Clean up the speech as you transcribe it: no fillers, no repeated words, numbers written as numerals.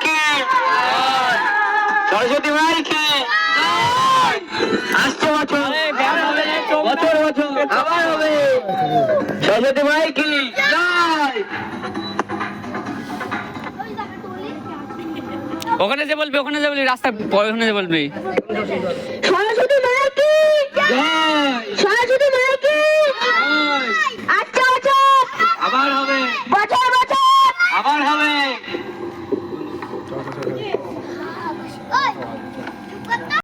কি, সরস্বতী মাই কি, আসছে বছর বছর বছর আবার হবে, সরস্বতী মাই কি জয়। ওখানে যে বলবি, ওখানে যে বলবি, রাস্তা ওখানে যে বলবি। সরস্বতী মাই কি জয়, সরস্বতী মাই কি জয়। আচ্ছা বছর আবার হবে, বছর বছর আবার হবে।